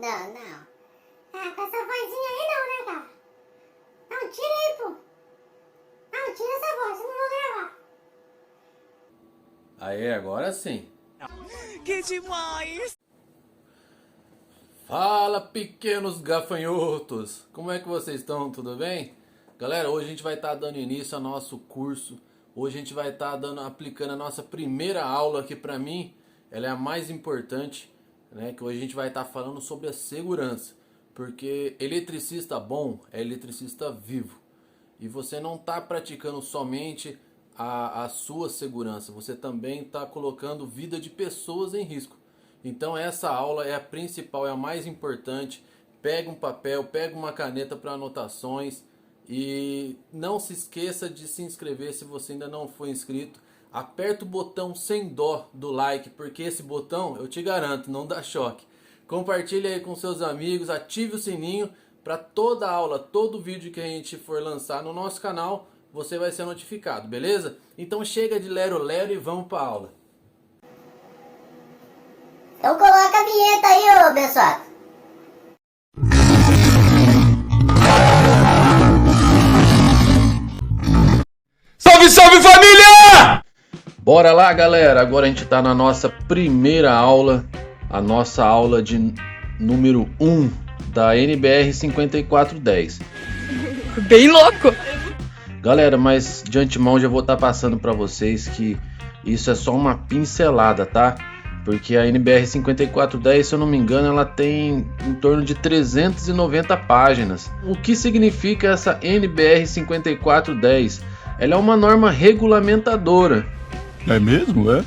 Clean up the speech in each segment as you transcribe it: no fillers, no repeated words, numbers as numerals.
Não. Ah, com essa vozinha aí não, né, cara? Não, tira aí, pô. Não, tira essa voz, eu não vou gravar. Aê, agora sim. Que demais! Fala, pequenos gafanhotos! Como é que vocês estão? Tudo bem? Galera, hoje a gente vai estar dando início ao nosso curso. Hoje a gente vai estar aplicando a nossa primeira aula, que para mim ela é a mais importante, né? Que hoje a gente vai estar falando sobre a segurança. Porque eletricista bom é eletricista vivo. E você não está praticando somente a sua segurança, você também está colocando vida de pessoas em risco. Então essa aula é a principal, é a mais importante. Pega um papel, pega uma caneta para anotações e não se esqueça de se inscrever se você ainda não for inscrito. Aperta o botão sem dó do like, porque esse botão, eu te garanto, não dá choque. Compartilhe aí com seus amigos, ative o sininho para toda aula, todo vídeo que a gente for lançar no nosso canal, você vai ser notificado, beleza? Então chega de lero-lero e vamos para a aula. Então coloca a vinheta aí, ô Bençoto. Salve, salve família! Bora lá, galera! Agora a gente tá na nossa primeira aula, a nossa aula de número 1 da NBR 5410. Bem louco! Galera, mas de antemão já vou estar passando para vocês que isso é só uma pincelada, tá? Porque a NBR 5410, se eu não me engano, ela tem em torno de 390 páginas. O que significa essa NBR 5410? Ela é uma norma regulamentadora. É mesmo, é?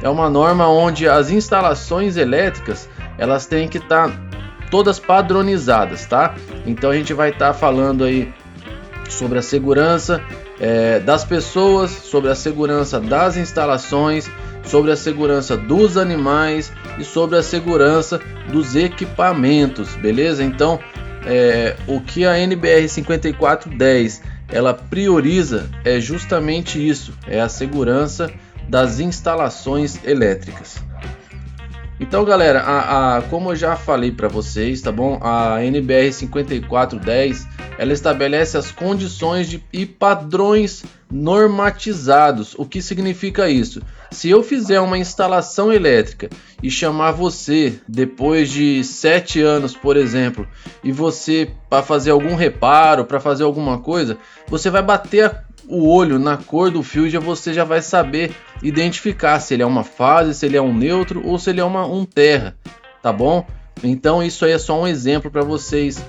É uma norma onde as instalações elétricas, elas têm que estar todas padronizadas, tá? Então a gente vai estar falando aí sobre a segurança das pessoas, sobre a segurança das instalações, sobre a segurança dos animais e sobre a segurança dos equipamentos, beleza? Então, o que a NBR 5410 ela prioriza é justamente isso, é a segurança das instalações elétricas. Então, galera, como eu já falei para vocês, tá bom? A NBR 5410 ela estabelece as condições e padrões normatizados. O que significa isso? Se eu fizer uma instalação elétrica e chamar você depois de 7 anos, por exemplo, e você para fazer algum reparo, para fazer alguma coisa, você vai bater o olho na cor do fio e você já vai saber identificar se ele é uma fase, se ele é um neutro ou se ele é um terra, tá bom? Então isso aí é só um exemplo para vocês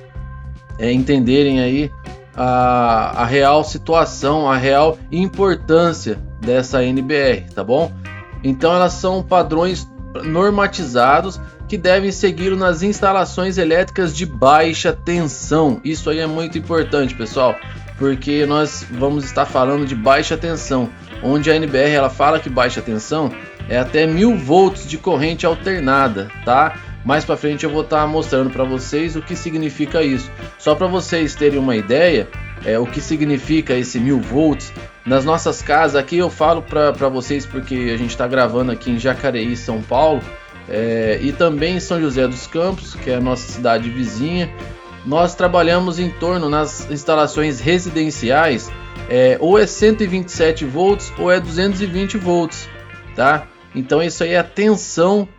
entenderem aí a real situação, a real importância dessa NBR, tá bom? Então elas são padrões normatizados que devem seguir nas instalações elétricas de baixa tensão. Isso aí é muito importante, pessoal, porque nós vamos estar falando de baixa tensão, onde a NBR ela fala que baixa tensão é até 1000 volts de corrente alternada, tá? Mais para frente eu vou estar mostrando para vocês o que significa isso. Só para vocês terem uma ideia, o que significa esse 1000 volts. Nas nossas casas aqui eu falo para vocês porque a gente está gravando aqui em Jacareí, São Paulo, e também em São José dos Campos, que é a nossa cidade vizinha. Nós trabalhamos em torno nas instalações residenciais, ou é 127 volts ou é 220 volts, tá? Então isso aí é a tensão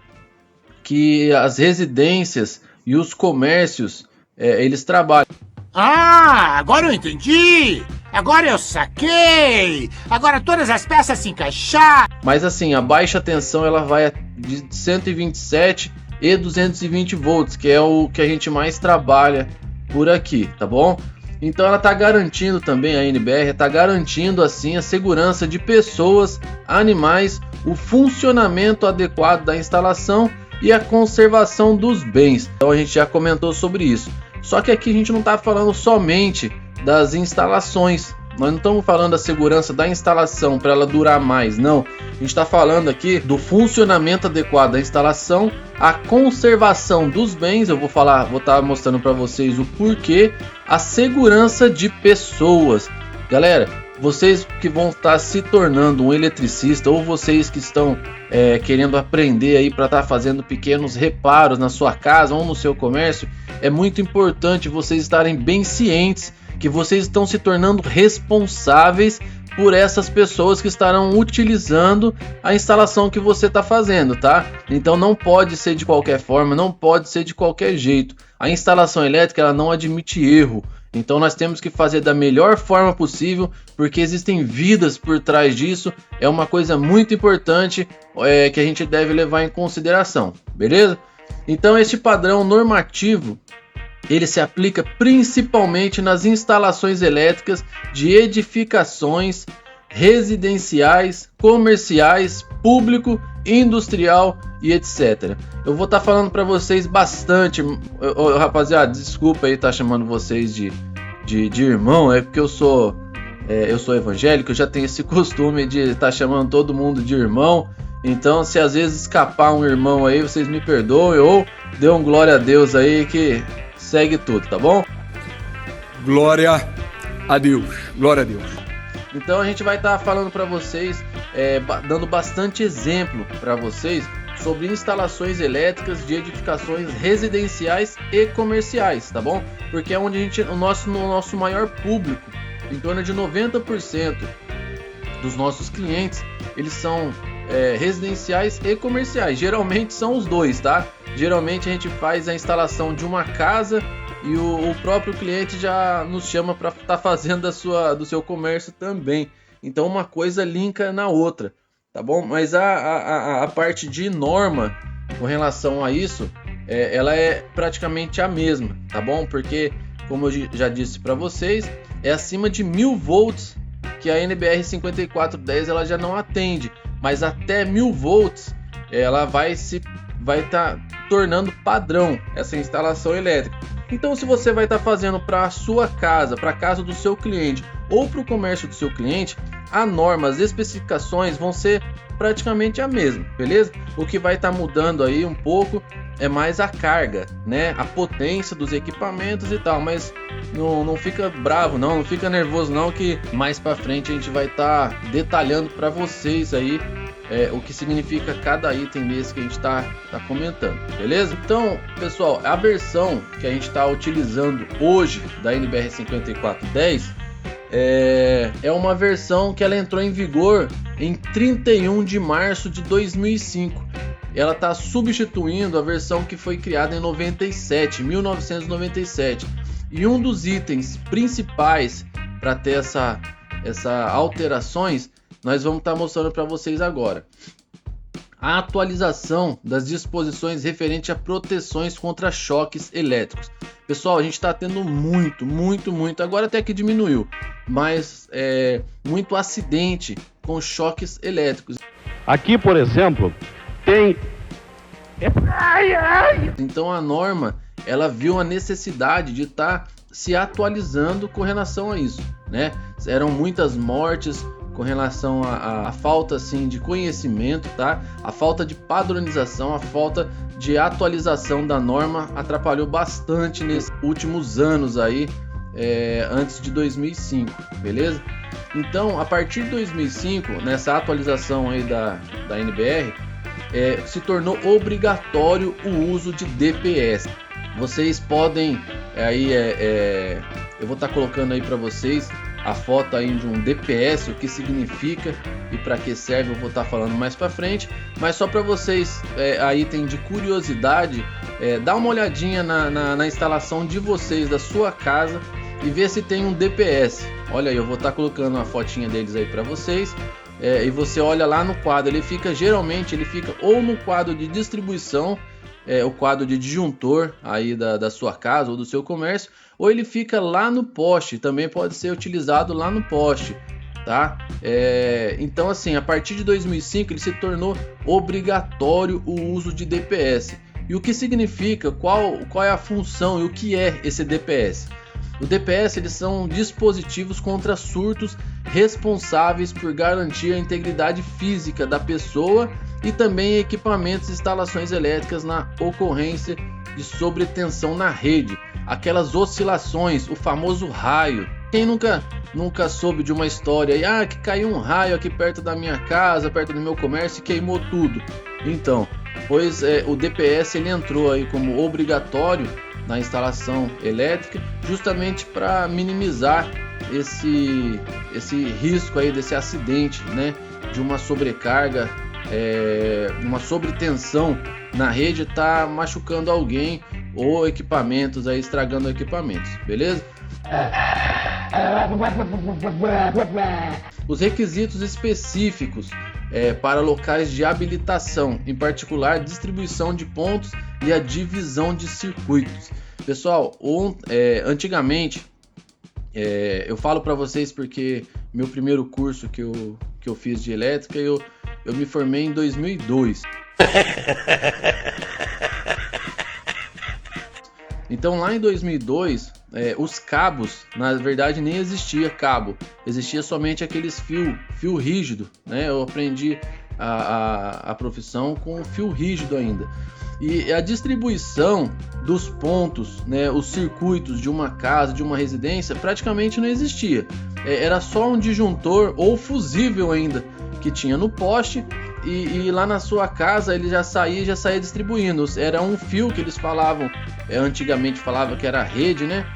que as residências e os comércios eles trabalham. Ah, agora eu entendi! Agora eu saquei! Agora todas as peças se encaixaram! Mas assim, a baixa tensão ela vai de 127 e 220 volts, que é o que a gente mais trabalha por aqui, tá bom? Então ela está garantindo também, a NBR está garantindo assim a segurança de pessoas, animais, o funcionamento adequado da instalação e a conservação dos bens. Então a gente já comentou sobre isso. Só que aqui a gente não está falando somente das instalações. Nós não estamos falando da segurança da instalação para ela durar mais, não. A gente está falando aqui do funcionamento adequado da instalação, a conservação dos bens. Eu vou estar mostrando para vocês o porquê, a segurança de pessoas. Galera, vocês que vão estar se tornando um eletricista, ou vocês que estão querendo aprender aí para estar fazendo pequenos reparos na sua casa ou no seu comércio, é muito importante vocês estarem bem cientes que vocês estão se tornando responsáveis por essas pessoas que estarão utilizando a instalação que você está fazendo, tá? Então não pode ser de qualquer forma, não pode ser de qualquer jeito. A instalação elétrica, ela não admite erro. Então nós temos que fazer da melhor forma possível, porque existem vidas por trás disso. É uma coisa muito importante que a gente deve levar em consideração, beleza? Então este padrão normativo, ele se aplica principalmente nas instalações elétricas de edificações residenciais, comerciais, público, industrial e etc. Eu vou estar falando para vocês bastante, rapaziada, desculpa aí estar chamando vocês de irmão, é porque eu sou evangélico, eu já tenho esse costume de estar chamando todo mundo de irmão. Então, se às vezes escapar um irmão aí, vocês me perdoem ou dê um glória a Deus aí que segue tudo, tá bom? Glória a Deus. Glória a Deus. Então a gente vai estar falando para vocês, dando bastante exemplo para vocês sobre instalações elétricas de edificações residenciais e comerciais, tá bom? Porque é onde o nosso maior público, em torno de 90% dos nossos clientes, eles são residenciais e comerciais. Geralmente são os dois, tá? Geralmente a gente faz a instalação de uma casa e o próprio cliente já nos chama para estar fazendo do seu comércio também. Então uma coisa linka na outra, tá bom? Mas a parte de norma com relação a isso, ela é praticamente a mesma, tá bom? Porque, como eu já disse para vocês, é acima de 1000 volts que a NBR 5410 ela já não atende, mas até 1000 volts ela vai estar tornando padrão essa instalação elétrica. Então, se você vai estar fazendo para a sua casa, para a casa do seu cliente ou para o comércio do seu cliente, a norma, as especificações vão ser praticamente a mesma, beleza? O que vai estar mudando aí um pouco é mais a carga, né? A potência dos equipamentos e tal, mas não fica bravo não fica nervoso não, que mais para frente a gente vai estar detalhando para vocês aí o que significa cada item desse que a gente está comentando, beleza? Então, pessoal, a versão que a gente está utilizando hoje da NBR 5410 é uma versão que ela entrou em vigor em 31 de março de 2005. Ela está substituindo a versão que foi criada em 1997. E um dos itens principais para ter essa alterações, nós vamos estar mostrando para vocês agora. A atualização das disposições referente a proteções contra choques elétricos. Pessoal, a gente está tendo muito, agora até que diminuiu, mas muito acidente com choques elétricos. Aqui, por exemplo, tem... Então a norma, ela viu a necessidade de estar se atualizando com relação a isso, né? Eram muitas mortes com relação à falta assim, de conhecimento, tá? A falta de padronização, a falta de atualização da norma atrapalhou bastante nesses últimos anos aí, antes de 2005, beleza? Então, a partir de 2005, nessa atualização aí da NBR, se tornou obrigatório o uso de DPS. Vocês podem aí, eu vou estar colocando aí para vocês a foto aí de um DPS, o que significa e para que serve, eu vou estar falando mais para frente, mas só para vocês aí tem de curiosidade, dá uma olhadinha na instalação de vocês, da sua casa, e ver se tem um DPS. Olha aí, eu vou estar colocando uma fotinha deles aí para vocês, e você olha lá no quadro, geralmente ele fica ou no quadro de distribuição, o quadro de disjuntor aí da sua casa ou do seu comércio, ou ele fica lá no poste, também pode ser utilizado lá no poste, tá? Então assim, a partir de 2005 ele se tornou obrigatório o uso de DPS. E o que significa, qual é a função e o que é esse DPS? O DPS, eles são dispositivos contra surtos responsáveis por garantir a integridade física da pessoa e também equipamentos e instalações elétricas na ocorrência de sobretensão na rede, aquelas oscilações, o famoso raio, Quem nunca soube de uma história aí, que caiu um raio aqui perto da minha casa, perto do meu comércio e queimou tudo? Então, pois o DPS ele entrou aí como obrigatório na instalação elétrica, justamente para minimizar esse risco aí desse acidente, né, de uma sobrecarga, uma sobretensão na rede tá machucando alguém ou equipamentos aí, estragando equipamentos, beleza? Os requisitos específicos para locais de habilitação, em particular distribuição de pontos e a divisão de circuitos. Pessoal, antigamente, eu falo para vocês porque meu primeiro curso que eu fiz de elétrica, eu me formei em 2002. Então lá em 2002, os cabos, na verdade nem existia cabo, existia somente aqueles fio rígido, né? Eu aprendi a profissão com fio rígido ainda. E a distribuição dos pontos, né, os circuitos de uma casa, de uma residência, praticamente não existia. Era só um disjuntor ou fusível ainda que tinha no poste, e lá na sua casa ele já saía distribuindo. Era um fio que eles falavam, antigamente falava que era a rede, né?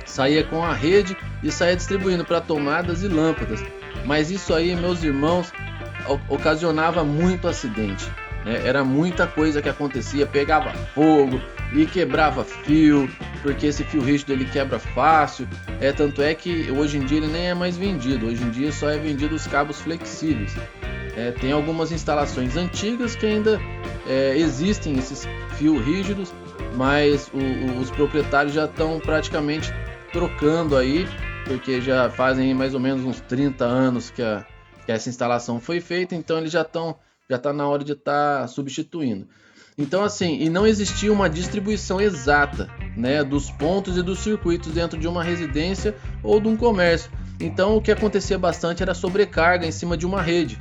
Saía com a rede e saía distribuindo para tomadas e lâmpadas. Mas isso aí, meus irmãos, ocasionava muito acidente, né? Era muita coisa que acontecia, pegava fogo e quebrava fio, porque esse fio rígido ele quebra fácil. Tanto é que hoje em dia ele nem é mais vendido, hoje em dia só é vendido os cabos flexíveis. Tem algumas instalações antigas que ainda existem esses fios rígidos, mas os proprietários já estão praticamente trocando aí, porque já fazem mais ou menos uns 30 anos que essa instalação foi feita, então eles já está na hora de estar substituindo. Então assim, e não existia uma distribuição exata, né, dos pontos e dos circuitos dentro de uma residência ou de um comércio. Então o que acontecia bastante era sobrecarga em cima de uma rede.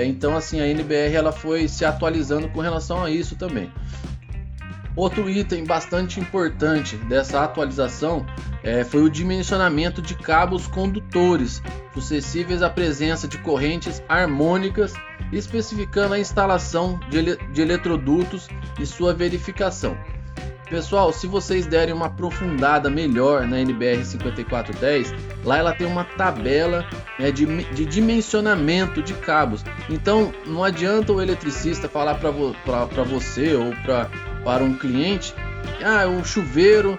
Então assim, a NBR ela foi se atualizando com relação a isso também. Outro item bastante importante dessa atualização foi o dimensionamento de cabos condutores, suscetíveis à presença de correntes harmônicas, especificando a instalação de eletrodutos e sua verificação. Pessoal, se vocês derem uma aprofundada melhor na NBR 5410, lá ela tem uma tabela de dimensionamento de cabos. Então não adianta o eletricista falar para você ou para um cliente, o chuveiro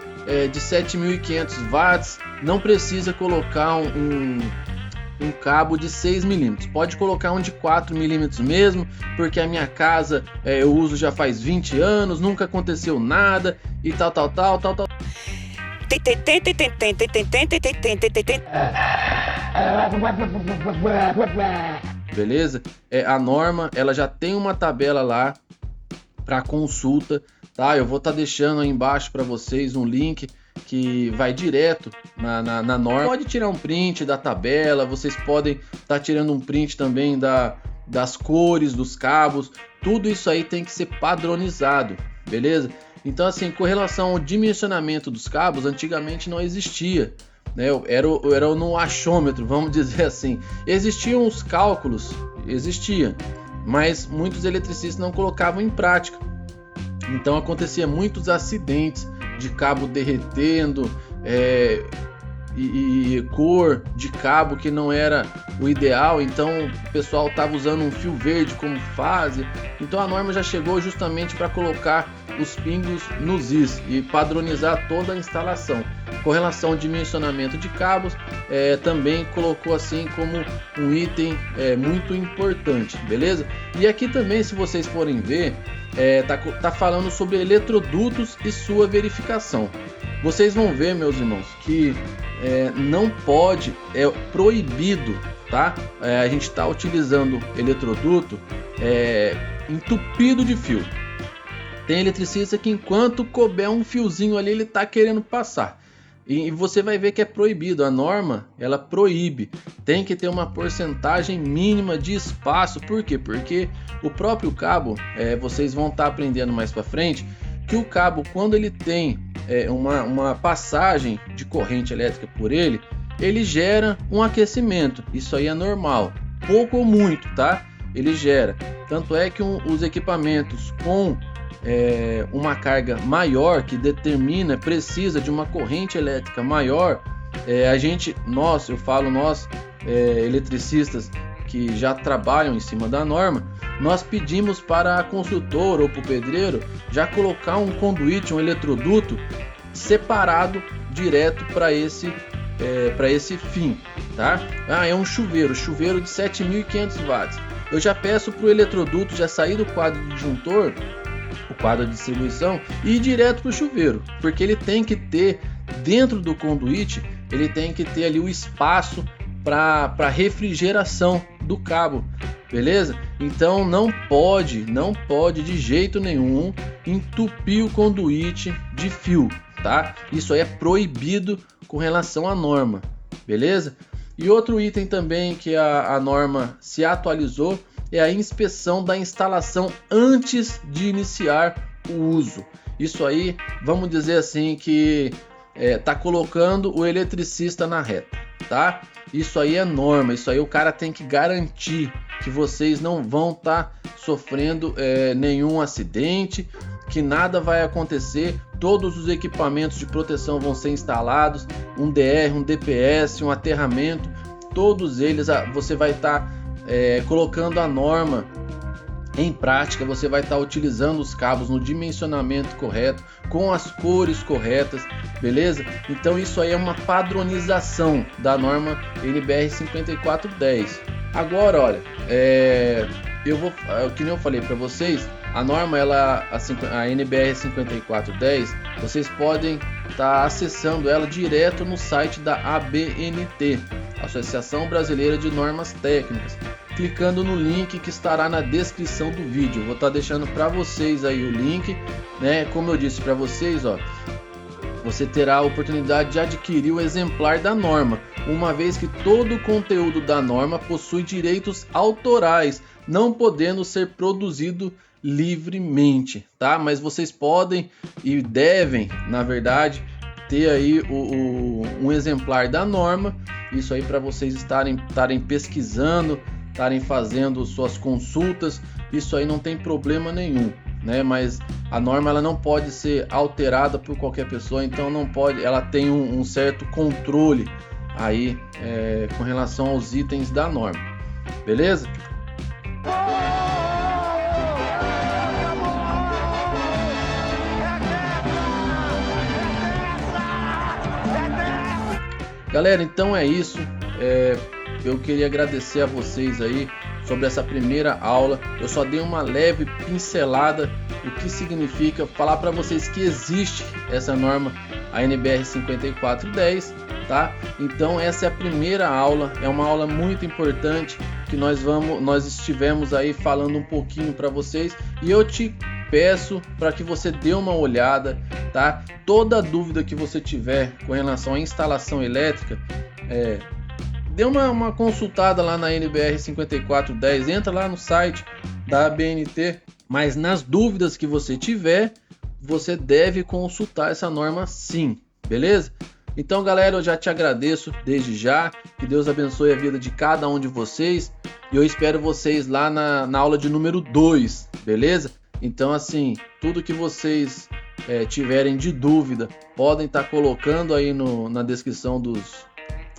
de 7.500 watts não precisa colocar um cabo de 6 milímetros, pode colocar um de 4 milímetros mesmo, porque a minha casa eu uso já faz 20 anos, nunca aconteceu nada e tal. Beleza? A norma ela já tem uma tabela lá para consulta, tá? Eu vou estar deixando aí embaixo para vocês um link que vai direto na norma. Pode tirar um print da tabela, vocês podem estar tirando um print também das cores dos cabos, tudo isso aí tem que ser padronizado, beleza? Então assim, com relação ao dimensionamento dos cabos, antigamente não existia, né? Era no achômetro, vamos dizer assim. Existiam os cálculos, mas muitos eletricistas não colocavam em prática. Então acontecia muitos acidentes de cabo derretendo e cor de cabo que não era o ideal, então o pessoal estava usando um fio verde como fase. Então a norma já chegou justamente para colocar os pingos nos is e padronizar toda a instalação. Com relação ao dimensionamento de cabos, também colocou assim como um item muito importante, beleza? E aqui também, se vocês forem ver, tá falando sobre eletrodutos e sua verificação. Vocês vão ver, meus irmãos, que não pode, é proibido, tá? A gente está utilizando eletroduto entupido de fio. Tem eletricista que enquanto couber um fiozinho ali, ele tá querendo passar. E você vai ver que é proibido, a norma ela proíbe, tem que ter uma porcentagem mínima de espaço. Por quê? Porque o próprio cabo, vocês vão estar aprendendo mais para frente, que o cabo, quando ele tem uma passagem de corrente elétrica por ele, ele gera um aquecimento. Isso aí é normal, pouco ou muito, tá? Ele gera. Tanto é que os equipamentos com uma carga maior, que precisa de uma corrente elétrica maior, nós eletricistas que já trabalham em cima da norma, nós pedimos para a construtora ou para o pedreiro já colocar um conduíte, um eletroduto separado direto para esse fim, tá? É um chuveiro de 7.500 watts. Eu já peço para o eletroduto já sair do quadro de disjuntor, o quadro de distribuição, e ir direto para o chuveiro, porque ele tem que ter dentro do conduíte, ele tem que ter ali o espaço para refrigeração do cabo, beleza? Então não pode de jeito nenhum entupir o conduíte de fio, tá? Isso aí é proibido com relação à norma, beleza? E outro item também que a norma se atualizou é a inspeção da instalação antes de iniciar o uso. Isso aí, vamos dizer assim, que tá colocando o eletricista na reta, tá? Isso aí é norma, isso aí o cara tem que garantir que vocês não vão estar sofrendo nenhum acidente, que nada vai acontecer. Todos os equipamentos de proteção vão ser instalados, um DR, um DPS, um aterramento, todos eles você vai estar colocando a norma em prática, você vai estar utilizando os cabos no dimensionamento correto, com as cores corretas, beleza? Então isso aí é uma padronização da norma NBR 5410. Agora, olha, que nem eu falei para vocês, a norma, a NBR 5410, vocês podem estar acessando ela direto no site da ABNT, Associação Brasileira de Normas Técnicas, clicando no link que estará na descrição do vídeo. Eu vou estar deixando para vocês aí o link, né? Como eu disse para vocês, ó, você terá a oportunidade de adquirir o exemplar da norma, uma vez que todo o conteúdo da norma possui direitos autorais, não podendo ser produzido livremente, tá? Mas vocês podem e devem, na verdade, ter aí um exemplar da norma. Isso aí para vocês estarem pesquisando, estarem fazendo suas consultas. Isso aí não tem problema nenhum, né? Mas a norma ela não pode ser alterada por qualquer pessoa, então não pode. Ela tem um certo controle aí com relação aos itens da norma, beleza? Galera, então é isso. Eu queria agradecer a vocês aí sobre essa primeira aula. Eu só dei uma leve pincelada do que significa, falar para vocês que existe essa norma, a NBR 5410, tá? Então essa é a primeira aula, é uma aula muito importante que nós estivemos aí falando um pouquinho para vocês, e eu te peço para que você dê uma olhada, tá? Toda dúvida que você tiver com relação à instalação elétrica, dê uma consultada lá na NBR 5410, entra lá no site da ABNT, mas nas dúvidas que você tiver, você deve consultar essa norma sim, beleza? Então galera, eu já te agradeço desde já, que Deus abençoe a vida de cada um de vocês, e eu espero vocês lá na aula de número 2, beleza? Então assim, tudo que vocês tiverem de dúvida, podem estar colocando aí na descrição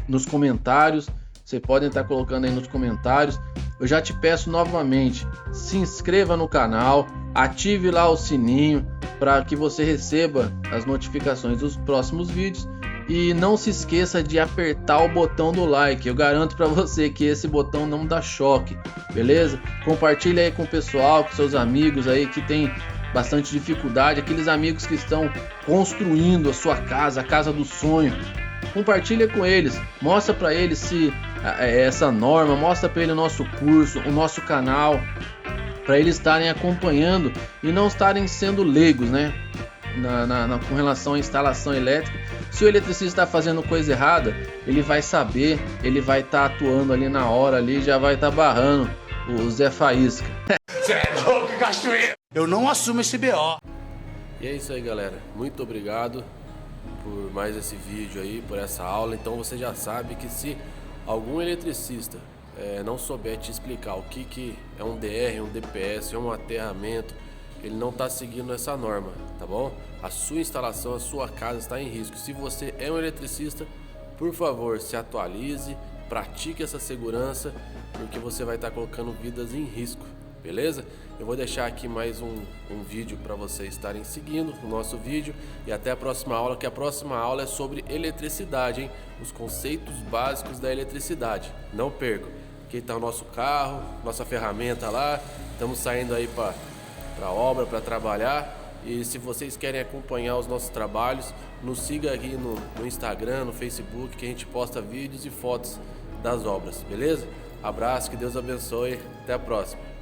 nos comentários. Vocês podem estar colocando aí nos comentários. Eu já te peço novamente, se inscreva no canal, ative lá o sininho para que você receba as notificações dos próximos vídeos. E não se esqueça de apertar o botão do like. Eu garanto para você que esse botão não dá choque, beleza? Compartilhe aí com o pessoal, com seus amigos aí que tem bastante dificuldade, aqueles amigos que estão construindo a sua casa, a casa do sonho. Compartilha com eles, mostra para eles se essa norma, mostra para eles o nosso curso, o nosso canal, para eles estarem acompanhando e não estarem sendo leigos, né? Com relação à instalação elétrica. Se o eletricista está fazendo coisa errada, ele vai saber, ele vai estar atuando ali na hora, ali já vai estar barrando o Zé Faísca. Cê é louco, Cachoeira! Eu não assumo esse BO. E é isso aí, galera. Muito obrigado por mais esse vídeo aí, por essa aula. Então você já sabe que se algum eletricista não souber te explicar o que é um DR, um DPS, um aterramento, ele não está seguindo essa norma, tá bom? A sua instalação, a sua casa está em risco. Se você é um eletricista, por favor, se atualize, pratique essa segurança, porque você vai estar colocando vidas em risco, beleza? Eu vou deixar aqui mais um vídeo para vocês estarem seguindo o nosso vídeo, e até a próxima aula, que a próxima aula é sobre eletricidade, hein? Os conceitos básicos da eletricidade. Não percam. Aqui está o nosso carro, nossa ferramenta lá. Estamos saindo aí para obra, para trabalhar. E se vocês querem acompanhar os nossos trabalhos, nos siga aqui no Instagram, no Facebook, que a gente posta vídeos e fotos das obras, beleza? Abraço, que Deus abençoe, até a próxima.